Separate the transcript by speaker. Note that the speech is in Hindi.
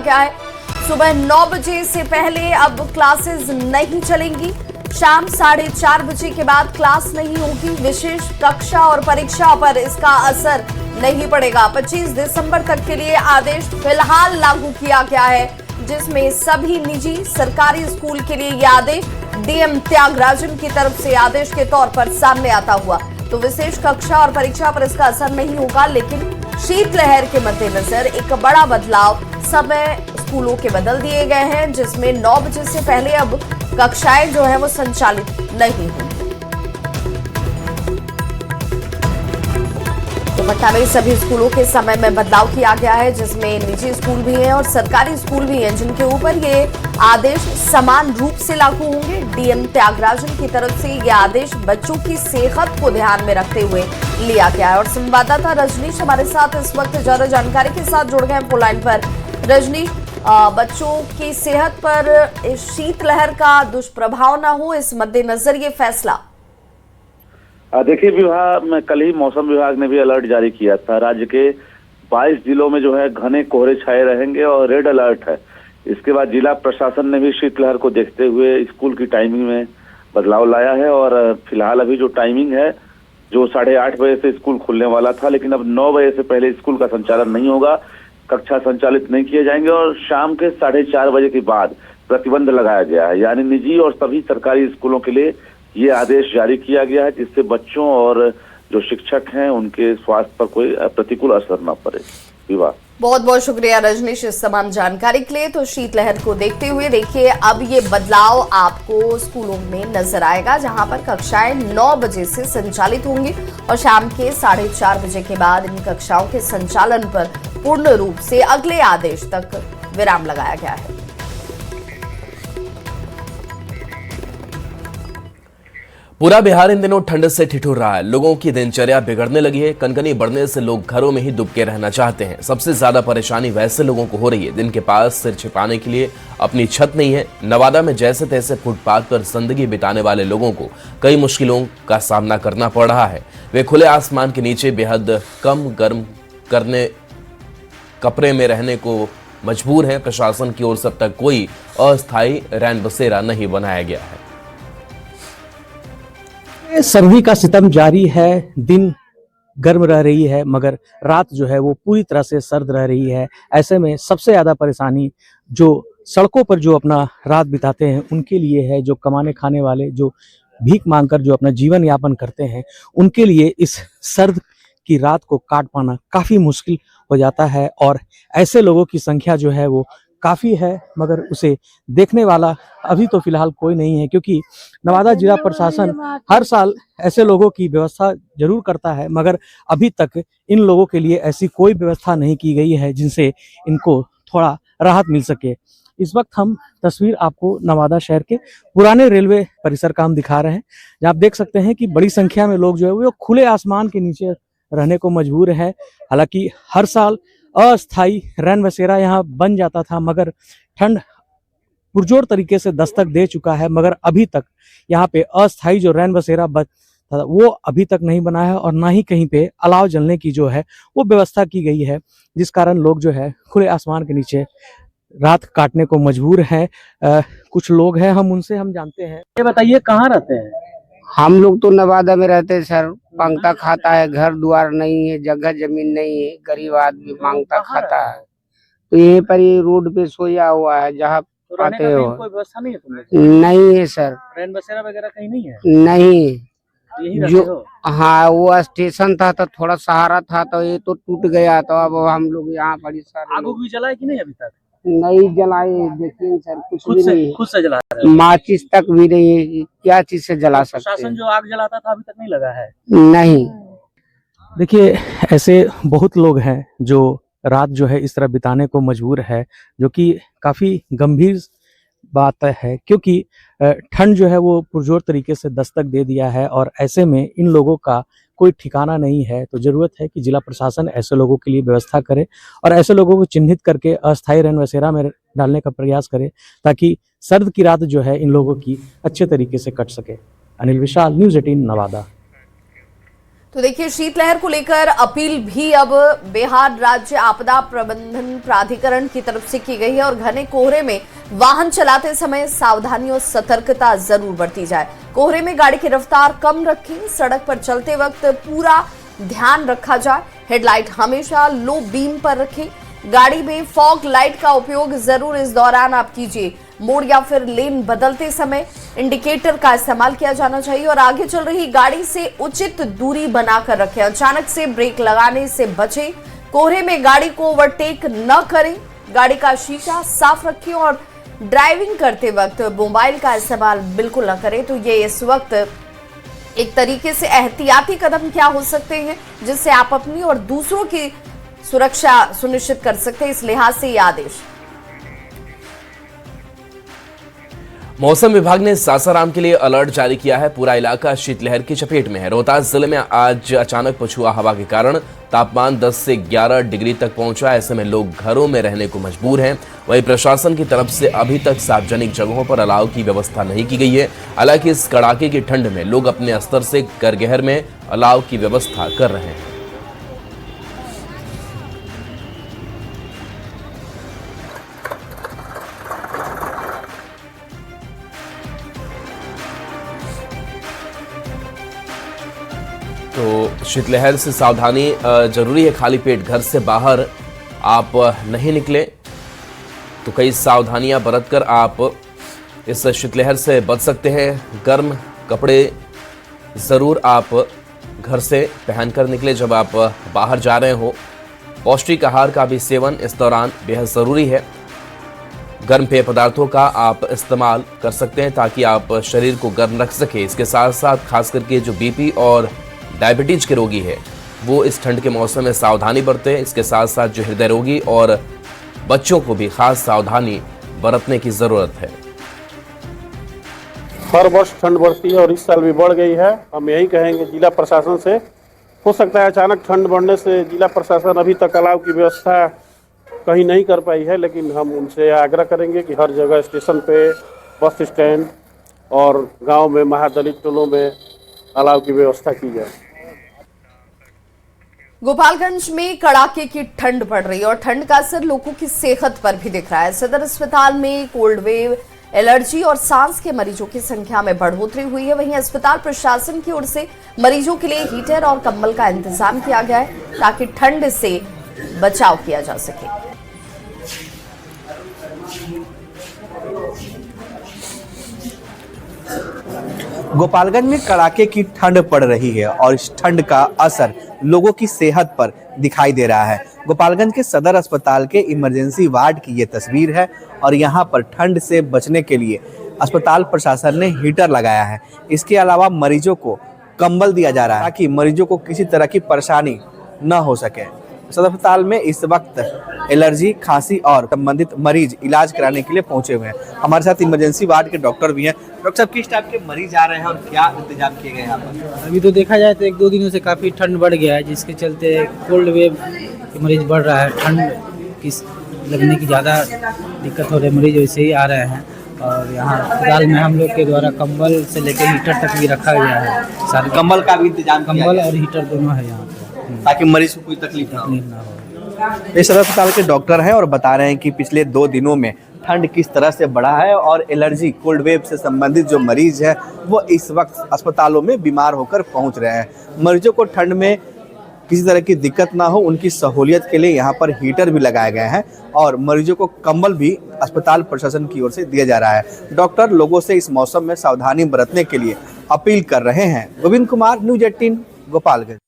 Speaker 1: गया है। सुबह 9 बजे से पहले अब क्लासेस नहीं चलेंगी। शाम 4:30 बजे के बाद क्लास नहीं होगी। विशेष कक्षा और परीक्षा पर इसका असर नहीं पड़ेगा। 25 दिसंबर तक के लिए आदेश फिलहाल लागू किया गया है, जिसमें सभी निजी सरकारी स्कूल के लिए यह आदेश डीएम त्यागराजन की तरफ से आदेश के तौर पर सामने आता हुआ। तो विशेष कक्षा और परीक्षा पर इसका असर नहीं होगा, लेकिन शीतलहर के मद्देनजर एक बड़ा बदलाव समय स्कूलों के बदल दिए गए हैं, जिसमें 9 बजे से पहले अब कक्षाएं जो है वो संचालित नहीं होंगी। तो पटना में सभी स्कूलों के समय में बदलाव किया गया है, जिसमें निजी स्कूल भी हैं और सरकारी स्कूल भी हैं, जिनके ऊपर ये आदेश समान रूप से लागू होंगे। डीएम त्यागराजन की तरफ से ये आदेश बच्चों की सेहत को ध्यान में रखते हुए लिया गया है। और संवाददाता रजनीश हमारे साथ इस वक्त ज्यादा जानकारी के साथ जुड़ गए हैं फोन लाइन पर। रजनीश, बच्चों की सेहत पर इस शीतलहर का दुष्प्रभाव ना हो, इस मद्देनजर ये फैसला।
Speaker 2: देखिए, कल ही मौसम विभाग ने भी अलर्ट जारी किया था। राज्य के 22 जिलों में जो है घने कोहरे छाए रहेंगे और रेड अलर्ट है। इसके बाद जिला प्रशासन ने भी शीतलहर को देखते हुए स्कूल की टाइमिंग में बदलाव लाया है और फिलहाल अभी जो टाइमिंग है, जो 8:30 बजे से स्कूल खुलने वाला था, लेकिन अब 9 बजे से पहले स्कूल का संचालन नहीं होगा, कक्षा संचालित नहीं किए जाएंगे और शाम के 4:30 बजे के बाद प्रतिबंध लगाया गया है। यानी निजी और सभी सरकारी स्कूलों के लिए ये आदेश जारी किया गया है, जिससे बच्चों और जो शिक्षक हैं उनके स्वास्थ्य पर कोई प्रतिकूल असर न पड़े। विवाह,
Speaker 1: बहुत बहुत शुक्रिया रजनीश इस तमाम जानकारी के लिए। तो शीतलहर को देखते हुए देखिए अब ये बदलाव आपको स्कूलों में नजर आएगा, जहां पर कक्षाएं 9 बजे से संचालित होंगी और शाम के 4:30 बजे के बाद इन कक्षाओं के संचालन पर पूर्ण रूप से अगले आदेश तक विराम लगाया गया है।
Speaker 3: पूरा बिहार इन दिनों ठंड से ठिठुर रहा है। लोगों की दिनचर्या बिगड़ने लगी है। कनकनी बढ़ने से लोग घरों में ही दुबके रहना चाहते हैं। सबसे ज्यादा परेशानी वैसे लोगों को हो रही है जिनके पास सिर छिपाने के लिए अपनी छत नहीं है। नवादा में जैसे तैसे फुटपाथ पर जिंदगी बिताने वाले लोगों को कई मुश्किलों का सामना करना पड़ रहा है। वे खुले आसमान के नीचे बेहद कम गर्म करने कपड़े में रहने को मजबूर है। प्रशासन की ओर से अब तक कोई अस्थायी रैन बसेरा नहीं बनाया गया है।
Speaker 4: सर्दी का सितम जारी है। दिन गर्म रह रही है, मगर रात जो है वो पूरी तरह से सर्द रह रही है। ऐसे में सबसे ज्यादा परेशानी जो सड़कों पर जो अपना रात बिताते हैं उनके लिए है। जो कमाने खाने वाले, जो भीख मांगकर जो अपना जीवन यापन करते हैं, उनके लिए इस सर्द की रात को काट पाना काफी मुश्किल हो जाता है। और ऐसे लोगों की संख्या जो है वो काफी है, मगर उसे देखने वाला अभी तो फिलहाल कोई नहीं है, क्योंकि नवादा जिला प्रशासन हर साल ऐसे लोगों की व्यवस्था जरूर करता है, मगर अभी तक इन लोगों के लिए ऐसी कोई व्यवस्था नहीं की गई है जिनसे इनको थोड़ा राहत मिल सके। इस वक्त हम तस्वीर आपको नवादा शहर के पुराने रेलवे परिसर का हम दिखा रहे हैं, जहाँ आप देख सकते हैं कि बड़ी संख्या में लोग जो है वो खुले आसमान के नीचे रहने को मजबूर है। हालांकि हर साल अस्थायी रैन बसेरा यहाँ बन जाता था, मगर ठंड पुरजोर तरीके से दस्तक दे चुका है, मगर अभी तक यहाँ पे अस्थायी जो रैन बसेरा था वो अभी तक नहीं बना है और ना ही कहीं पे अलाव जलने की जो है वो व्यवस्था की गई है, जिस कारण लोग जो है खुले आसमान के नीचे रात काटने को मजबूर है। कुछ लोग हैं, हम उनसे हम जानते हैं। ये बताइए, कहाँ रहते हैं?
Speaker 5: हम लोग तो नवादा में रहते हैं सर। मांगता खाता है, घर द्वार नहीं है, जगह जमीन नहीं है, गरीब आदमी मांगता खाता है। तो यहीं पर ही रोड पे सोया हुआ है, जहाँ आते हो।
Speaker 4: कोई व्यवस्था नहीं है तुम लोग?
Speaker 5: नहीं है सर।
Speaker 4: रैन बसेरा वगैरह कहीं नहीं है?
Speaker 5: नहीं।
Speaker 4: यही
Speaker 5: जो हाँ, वो स्टेशन था तो थोड़ा सहारा था, तो ये तो टूट गया। तो अब हम लोग यहाँ बड़ी सारे
Speaker 4: आग भी जला है कि नहीं अभी तक?
Speaker 5: नहीं जलाए। देखिए सर, कुछ भी नहीं।
Speaker 4: खुद से जला रहे हैं?
Speaker 5: माचिस तक भी नहीं है, क्या चीज से जला सकते हैं?
Speaker 4: प्रशासन जो आग जलाता था अभी तक नहीं लगा है?
Speaker 5: नहीं।
Speaker 4: देखिए, ऐसे बहुत लोग हैं जो रात जो है इस तरह बिताने को मजबूर है, जो कि काफी गंभीर बात है, क्योंकि ठंड जो है वो पुरजोर तरीके से दस्तक दे दिया है और ऐसे में इन लोगों का कोई ठिकाना नहीं है। तो जरूरत है कि जिला प्रशासन ऐसे लोगों के लिए व्यवस्था करे और ऐसे लोगों को चिन्हित करके अस्थायी रैन बसेरा में डालने का प्रयास करे, ताकि सर्द की रात जो है इन लोगों की अच्छे तरीके से कट सके। अनिल विशाल, न्यूज़ 18 नवादा।
Speaker 1: तो देखिए, शीतलहर को लेकर अपील भी अब बिहार राज्य आपदा प्रबंधन प्राधिकरण की तरफ से की गई है और घने कोहरे में वाहन चलाते समय सावधानी और सतर्कता जरूर बरती जाए। कोहरे में गाड़ी की रफ्तार कम रखें, सड़क पर चलते वक्त पूरा ध्यान रखा जाए, हेडलाइट हमेशा लो बीम पर रखें, गाड़ी में फॉग लाइट का उपयोग जरूर इस दौरान आप कीजिए। मोड़ या फिर लेन बदलते समय इंडिकेटर का इस्तेमाल किया जाना चाहिए और आगे चल रही गाड़ी से उचित दूरी बनाकर रखें। अचानक से ब्रेक लगाने से बचें, कोहरे में गाड़ी को ओवरटेक न करें, गाड़ी का शीशा साफ रखें और ड्राइविंग करते वक्त मोबाइल का इस्तेमाल बिल्कुल न करें। तो ये इस वक्त एक तरीके से एहतियाती कदम क्या हो सकते हैं जिससे आप अपनी और दूसरों की सुरक्षा सुनिश्चित कर सकते हैं, इस लिहाज से ये आदेश।
Speaker 3: मौसम विभाग ने सासाराम के लिए अलर्ट जारी किया है। पूरा इलाका शीतलहर की चपेट में है। रोहतास जिले में आज अचानक पछुआ हवा के कारण तापमान 10 से 11 डिग्री तक पहुंचा। ऐसे में लोग घरों में रहने को मजबूर हैं। वहीं प्रशासन की तरफ से अभी तक सार्वजनिक जगहों पर अलाव की व्यवस्था नहीं की गई है। हालांकि इस कड़ाके की ठंड में लोग अपने स्तर से घर में अलाव की व्यवस्था कर रहे हैं। तो शीतलहर से सावधानी जरूरी है। खाली पेट घर से बाहर आप नहीं निकले तो कई सावधानियां बरतकर आप इस शीतलहर से बच सकते हैं। गर्म कपड़े ज़रूर आप घर से पहनकर निकले जब आप बाहर जा रहे हो। पौष्टिक आहार का भी सेवन इस दौरान बेहद ज़रूरी है। गर्म पेय पदार्थों का आप इस्तेमाल कर सकते हैं ताकि आप शरीर को गर्म रख सके। इसके साथ साथ खास करके जो बीपी और डायबिटीज के रोगी है वो इस ठंड के मौसम में सावधानी बरतें। इसके साथ साथ जो हृदय रोगी और बच्चों को भी खास सावधानी बरतने की जरूरत है।
Speaker 6: हर वर्ष ठंड बढ़ती है और इस साल भी बढ़ गई है। हम यही कहेंगे जिला प्रशासन से, हो सकता है अचानक ठंड बढ़ने से जिला प्रशासन अभी तक अलाव की व्यवस्था कहीं नहीं कर पाई है, लेकिन हम उनसे आग्रह करेंगे कि हर जगह स्टेशन पे, बस स्टैंड और गांव में, महादलित टोलों में अलाव की व्यवस्था की जाए।
Speaker 1: गोपालगंज में कड़ाके की ठंड पड़ रही है और ठंड का असर लोगों की सेहत पर भी दिख रहा है। सदर अस्पताल में कोल्ड वेव, एलर्जी और सांस के मरीजों की संख्या में बढ़ोतरी हुई है। वहीं अस्पताल प्रशासन की ओर से मरीजों के लिए हीटर और कंबल का इंतजाम किया गया है ताकि ठंड से बचाव किया जा सके।
Speaker 7: गोपालगंज में कड़ाके की ठंड पड़ रही है और इस ठंड का असर लोगों की सेहत पर दिखाई दे रहा है। गोपालगंज के सदर अस्पताल के इमरजेंसी वार्ड की ये तस्वीर है और यहाँ पर ठंड से बचने के लिए अस्पताल प्रशासन ने हीटर लगाया है। इसके अलावा मरीजों को कंबल दिया जा रहा है ताकि मरीजों को किसी तरह की परेशानी न हो सके। सदर अस्पताल में इस वक्त एलर्जी, खांसी और संबंधित मरीज इलाज कराने के लिए पहुंचे हुए हैं। हमारे साथ इमरजेंसी वार्ड के डॉक्टर भी हैं। डॉक्टर साहब, किस टाइप के मरीज आ रहे हैं और क्या इंतजाम किए गए हैं यहाँ पर?
Speaker 8: अभी तो देखा जाए तो 1-2 दिनों से काफ़ी ठंड बढ़ गया है, जिसके चलते कोल्ड वेव के मरीज बढ़ रहा है। ठंड की लगने की ज़्यादा दिक्कत हो रही है, मरीज वैसे ही आ रहे हैं। और यहाँ अस्पताल में हम लोग के द्वारा कंबल से लेकर हीटर तक भी रखा गया है।
Speaker 7: सारे कंबल का भी इंतजाम,
Speaker 8: कंबल और हीटर दोनों है यहाँ पर,
Speaker 7: ताकि मरीज को कोई तकलीफ ना हो।
Speaker 8: हो।
Speaker 7: ये सदर अस्पताल के डॉक्टर हैं और बता रहे हैं कि पिछले 2 दिनों में ठंड किस तरह से बढ़ा है और एलर्जी, कोल्ड वेव से संबंधित जो मरीज है वो इस वक्त अस्पतालों में बीमार होकर पहुंच रहे हैं। मरीजों को ठंड में किसी तरह की दिक्कत ना हो, उनकी सहूलियत के लिए यहाँ पर हीटर भी लगाए गए हैं और मरीजों को कंबल भी अस्पताल प्रशासन की ओर से दिया जा रहा है। डॉक्टर लोगों से इस मौसम में सावधानी बरतने के लिए अपील कर रहे हैं। गोविंद कुमार, न्यूज़ 18, गोपालगंज।